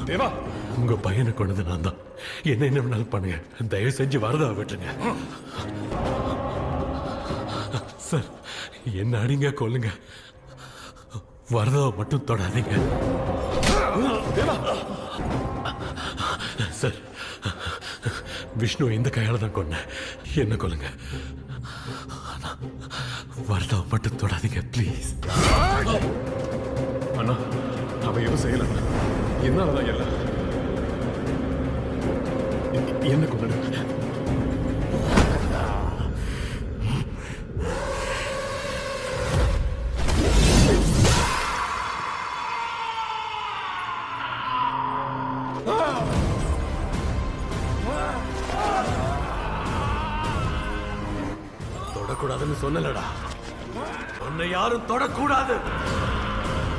தேவா, உங்க பையனை கொண்டது நான் தான். என்ன என்ன வேணாலும் பண்ணுங்க, தயவு செஞ்சு வரதா விட்டுருங்க சார். என்ன அடிங்க கொல்லுங்க, வரதாவை மட்டும் தொடாதீங்க சார். விஷ்ணு இந்த கையால தான் கொன்ன, என்ன கொல்லுங்க, வரதாவை மட்டும் தொடாதீங்க ப்ளீஸ். அண்ணா, அவன் எதுவும் செய்யல, என்னாலதான் எல்லாம் என்ன கொண்டு தொடக்கூடாதுன்னு சொன்னலடா, உன்னை யாரும் தொடக்கூடாது.